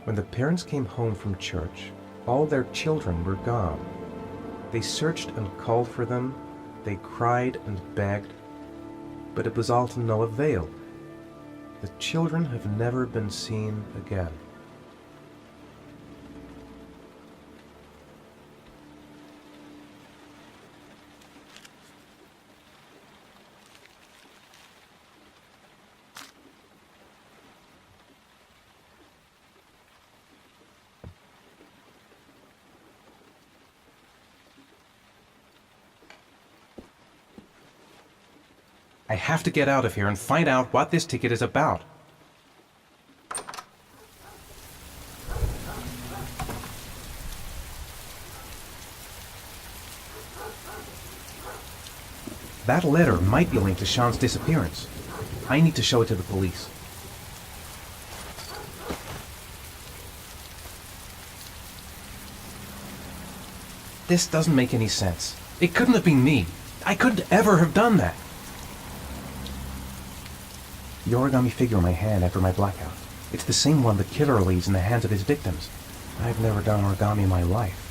When the parents came home from church, all their children were gone. They searched and called for them, they cried and begged, but it was all to no avail. The children have never been seen again. I have to get out of here and find out what this ticket is about. That letter might be linked to Sean's disappearance. I need to show it to the police. This doesn't make any sense. It couldn't have been me. I couldn't ever have done that. The origami figure in my hand after my blackout. It's the same one the killer leaves in the hands of his victims. I've never done origami in my life.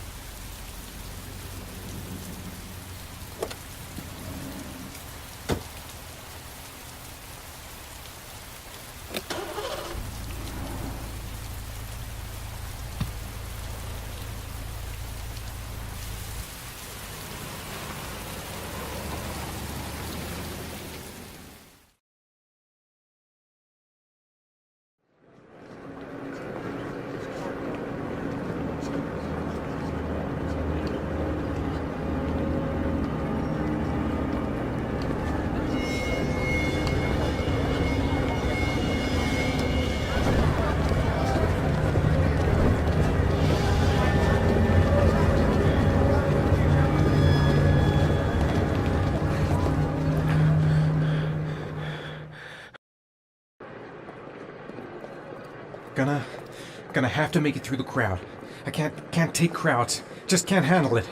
Gonna have to make it through the crowd. I can't take crowds. Just can't handle it.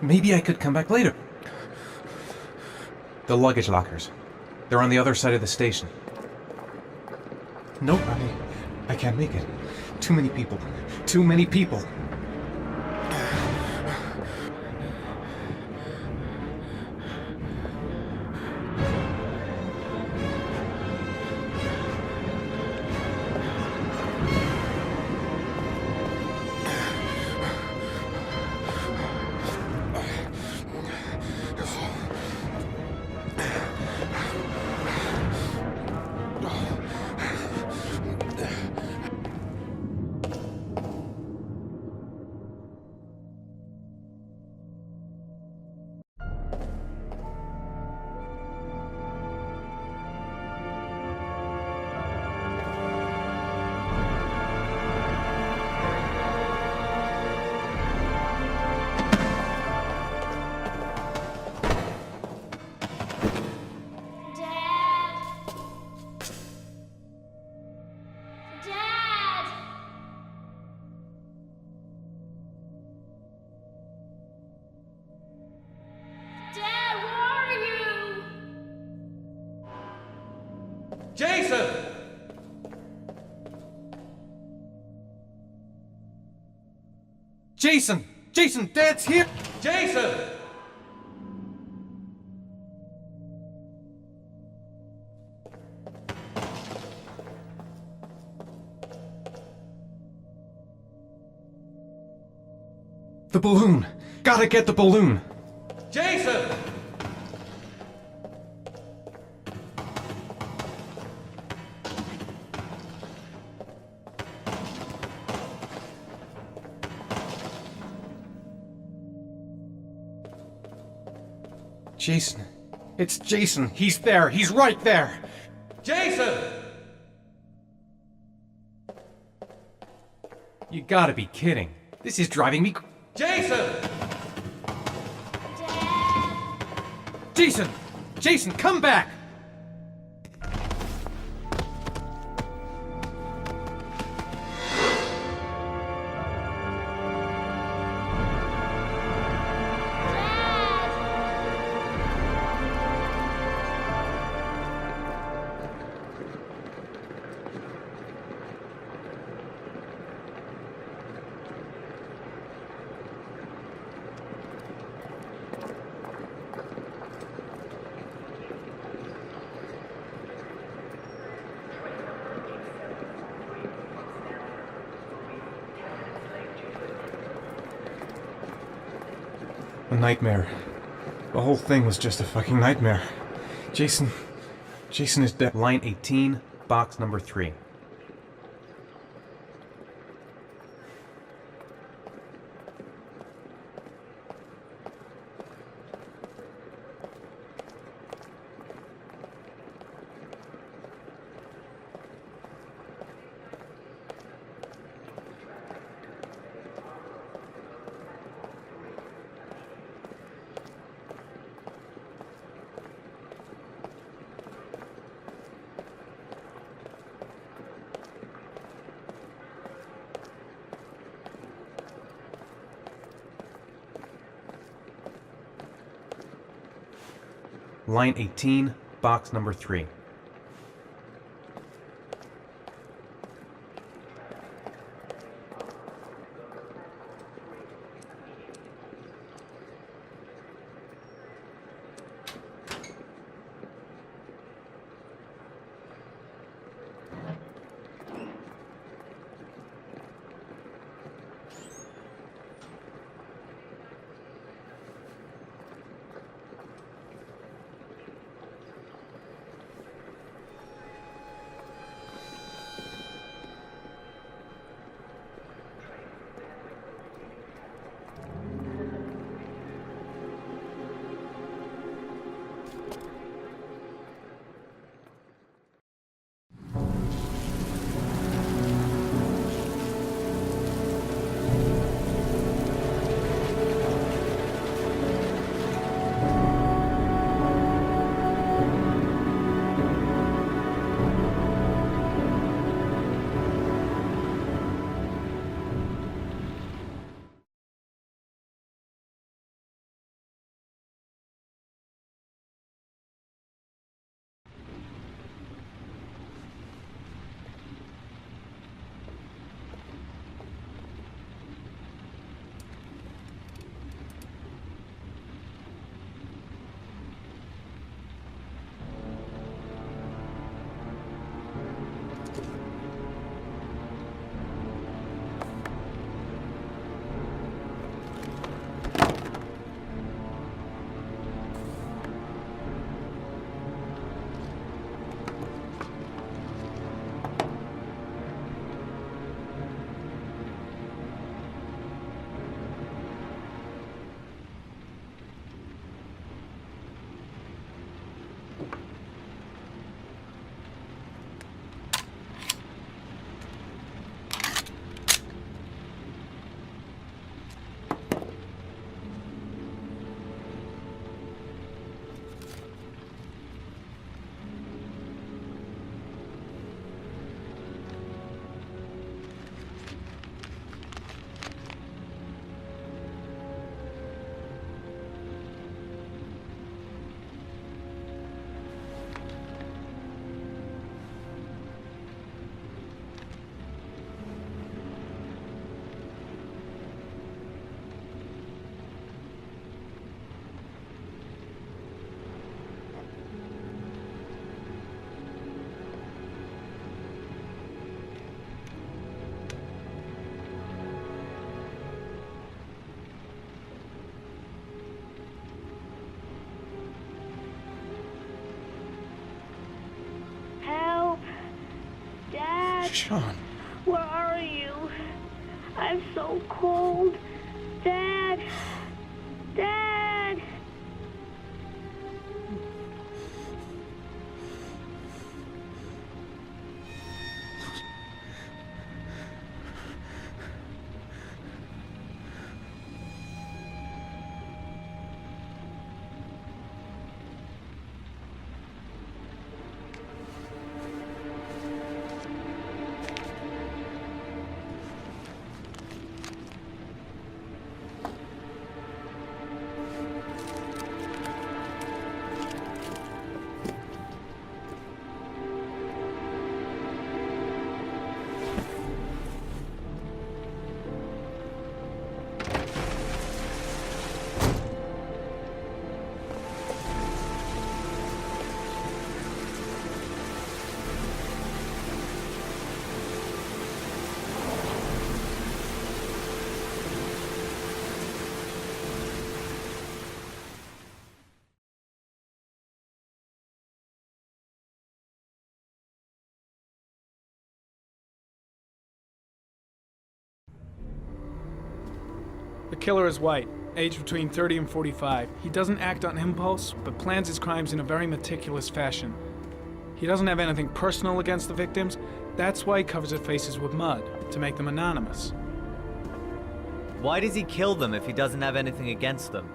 Maybe I could come back later. The luggage lockers. They're on the other side of the station. Nope, I can't make it. Too many people. Too many people. Jason! Jason! Jason, Dad's here! Jason! The balloon! Gotta get the balloon! Jason! Jason. It's Jason. He's there. He's right there. Jason! You gotta be kidding. This is driving me Jason! Dad! Jason! Jason, come back! A nightmare. The whole thing was just a fucking nightmare. Jason is dead. Line 18, box number 3. Line 18, box number 3. Sean. Where are you? I'm so cold. Dad! Dad! The killer is white, aged between 30 and 45. He doesn't act on impulse, but plans his crimes in a very meticulous fashion. He doesn't have anything personal against the victims. That's why he covers their faces with mud, to make them anonymous. Why does he kill them if he doesn't have anything against them?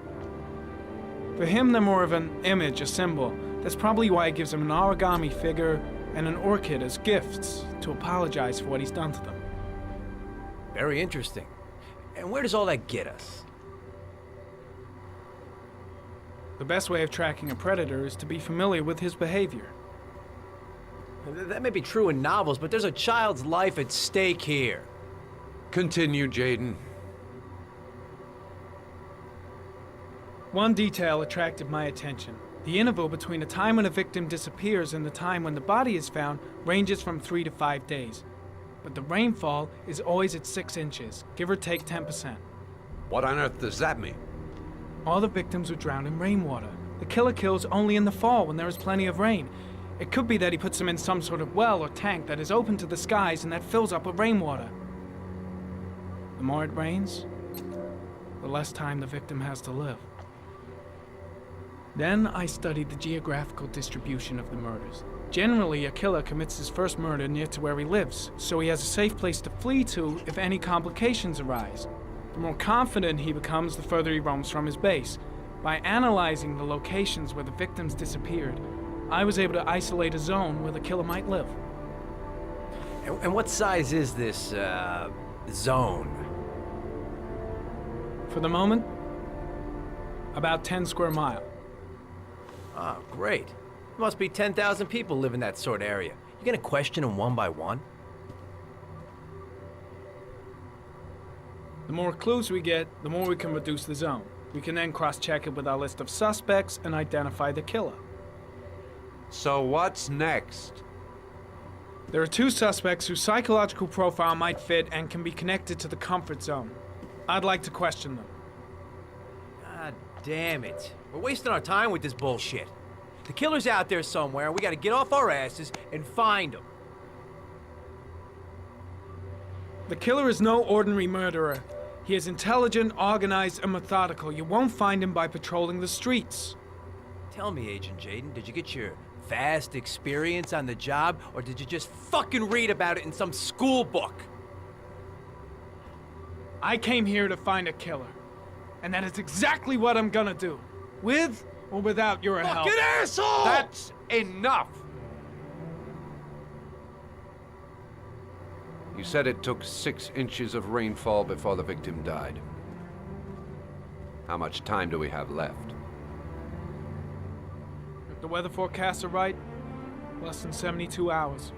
For him, they're more of an image, a symbol. That's probably why he gives them an origami figure and an orchid as gifts to apologize for what he's done to them. Very interesting. And where does all that get us? The best way of tracking a predator is to be familiar with his behavior. That may be true in novels, but there's a child's life at stake here. Continue, Jaden. One detail attracted my attention. The interval between the time when a victim disappears and the time when the body is found ranges from 3 to 5 days. But the rainfall is always at 6 inches, give or take 10%. What on earth does that mean? All the victims were drowned in rainwater. The killer kills only in the fall when there is plenty of rain. It could be that he puts them in some sort of well or tank that is open to the skies and that fills up with rainwater. The more it rains, the less time the victim has to live. Then I studied the geographical distribution of the murders. Generally, a killer commits his first murder near to where he lives, so he has a safe place to flee to if any complications arise. The more confident he becomes, the further he roams from his base. By analyzing the locations where the victims disappeared, I was able to isolate a zone where the killer might live. And what size is this, zone? For the moment, about 10 square miles. Ah, great. There must be 10,000 people live in that sort of area. You gonna question them one by one? The more clues we get, the more we can reduce the zone. We can then cross-check it with our list of suspects and identify the killer. So what's next? There are 2 suspects whose psychological profile might fit and can be connected to the comfort zone. I'd like to question them. God damn it. We're wasting our time with this bullshit. The killer's out there somewhere, and we gotta get off our asses and find him. The killer is no ordinary murderer. He is intelligent, organized, and methodical. You won't find him by patrolling the streets. Tell me, Agent Jaden, did you get your vast experience on the job, or did you just fucking read about it in some school book? I came here to find a killer. And that is exactly what I'm gonna do. With or without your help. Fucking asshole! That's enough! You said it took 6 inches of rainfall before the victim died. How much time do we have left? If the weather forecasts are right, less than 72 hours.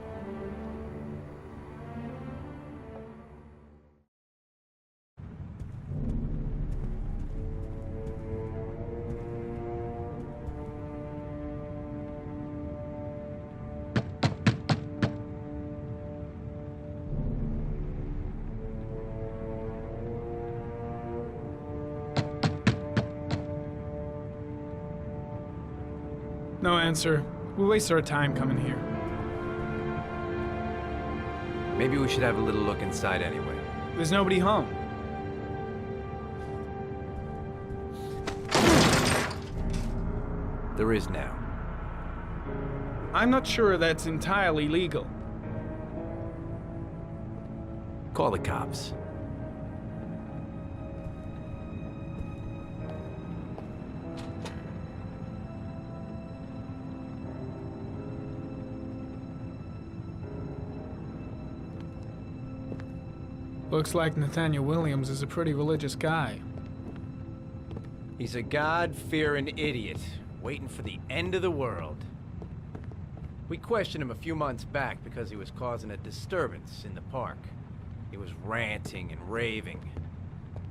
No answer. We waste our time coming here. Maybe we should have a little look inside anyway. There's nobody home. There is now. I'm not sure that's entirely legal. Call the cops. Looks like Nathaniel Williams is a pretty religious guy. He's a God-fearing idiot, waiting for the end of the world. We questioned him a few months back because he was causing a disturbance in the park. He was ranting and raving.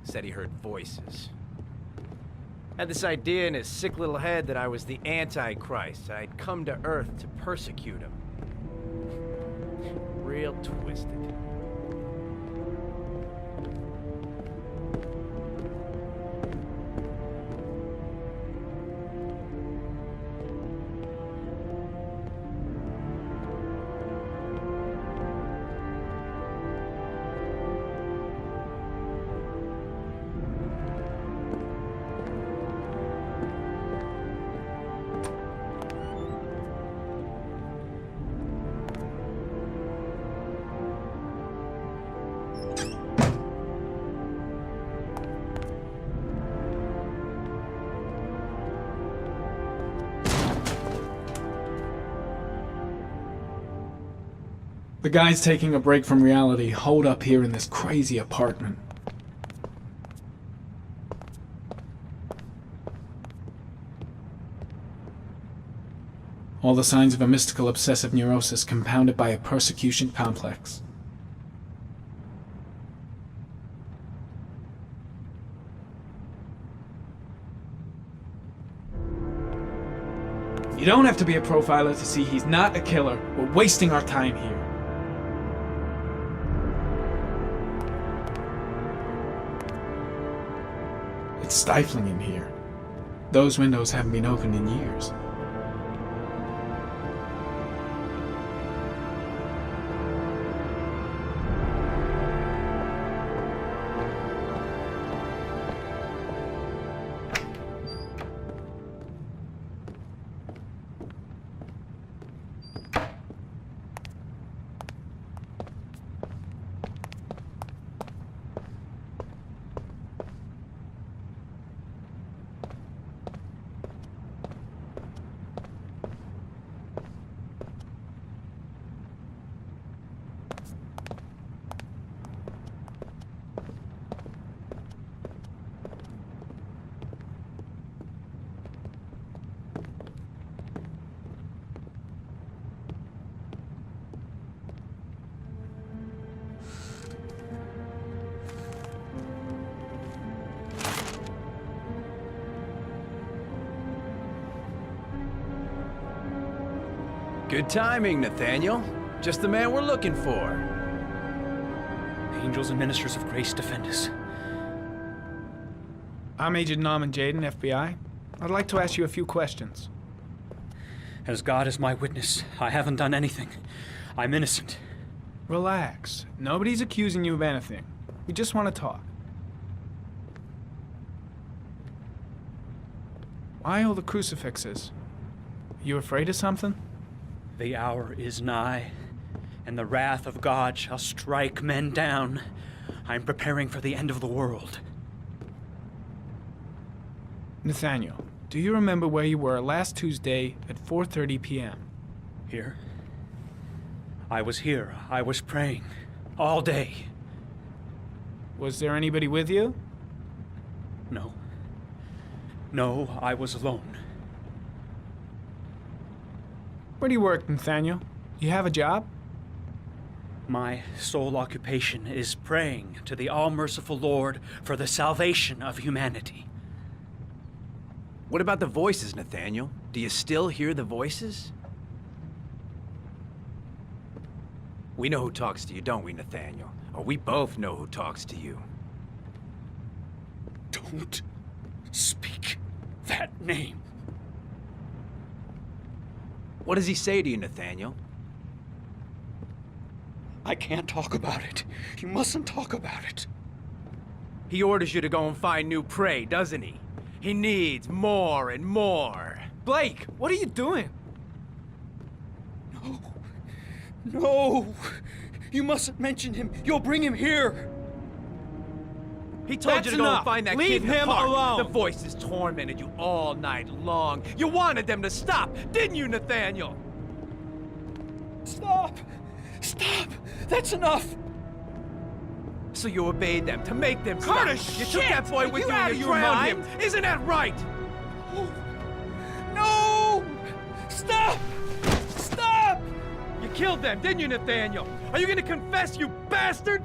Said he heard voices. Had this idea in his sick little head that I was the Antichrist. I'd come to Earth to persecute him. Real twisted. The guys taking a break from reality holed up here in this crazy apartment. All the signs of a mystical obsessive neurosis compounded by a persecution complex. You don't have to be a profiler to see he's not a killer. We're wasting our time here. It's stifling in here. Those windows haven't been opened in years. Good timing, Nathaniel. Just the man we're looking for. Angels and ministers of grace defend us. I'm Agent Norman Jaden, FBI. I'd like to ask you a few questions. As God is my witness, I haven't done anything. I'm innocent. Relax. Nobody's accusing you of anything. We just want to talk. Why all the crucifixes? You afraid of something? The hour is nigh, and the wrath of God shall strike men down. I'm preparing for the end of the world. Nathaniel, do you remember where you were last Tuesday at 4:30 p.m.? Here? I was here. I was praying. All day. Was there anybody with you? No. No, I was alone. Where do you work, Nathaniel? You have a job? My sole occupation is praying to the all-merciful Lord for the salvation of humanity. What about the voices, Nathaniel? Do you still hear the voices? We know who talks to you, don't we, Nathaniel? Or we both know who talks to you. Don't speak that name. What does he say to you, Nathaniel? I can't talk about it. You mustn't talk about it. He orders you to go and find new prey, doesn't he? He needs more and more. Blake, what are you doing? No. No. You mustn't mention him. You'll bring him here. He told That's you to go enough. and find that Leave kid in the him park. alone. The voices tormented you all night long. You wanted them to stop, didn't you, Nathaniel? Stop. Stop. That's enough. So you obeyed them to make them Carter, stop. You shit! took that boy Are with you you out and of you your drowned him. mind? Isn't that right? No. Stop. Stop. You killed them, didn't you, Nathaniel? Are you gonna confess, you bastard?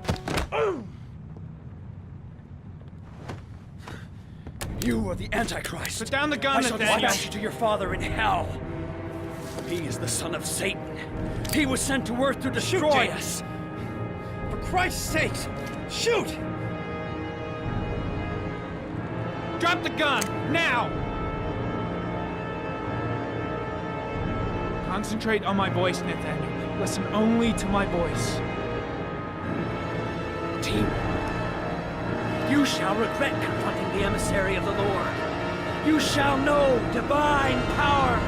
You are the Antichrist. Put down the gun, I shall Nathaniel. dispatch you to your father in hell. He is the son of Satan. He was sent to earth to destroy us. For Christ's sake, shoot! Drop the gun, now! Concentrate on my voice, Nathaniel. Listen only to my voice. Team, you shall regret confronting the emissary of the Lord. You shall know divine power.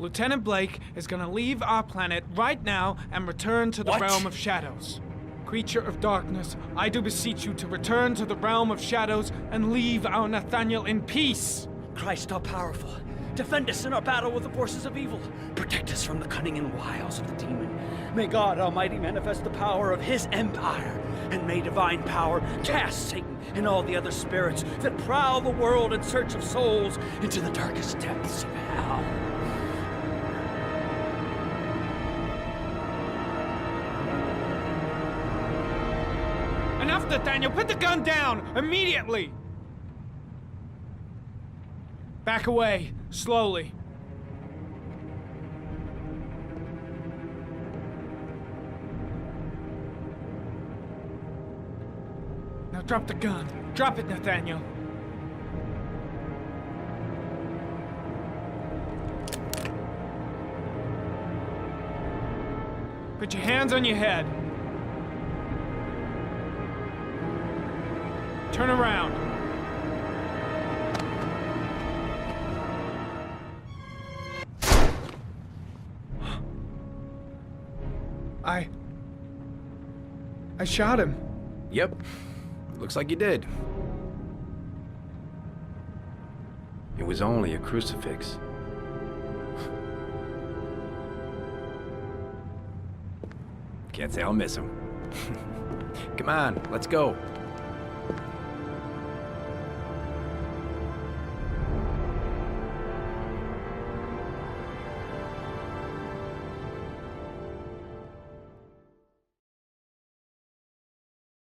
Lieutenant Blake is gonna leave our planet right now and return to the What? realm of shadows. Creature of darkness, I do beseech you to return to the realm of shadows and leave our Nathaniel in peace. Christ all-powerful, defend us in our battle with the forces of evil. Protect us from the cunning and wiles of the demon. May God Almighty manifest the power of his empire, and may divine power cast Satan and all the other spirits that prowl the world in search of souls into the darkest depths of hell. Enough, Nathaniel! Put the gun down! Immediately! Back away, slowly. Now drop the gun. Drop it, Nathaniel. Put your hands on your head. Turn around. I shot him. Yep. Looks like you did. It was only a crucifix. Can't say I'll miss him. Come on, let's go.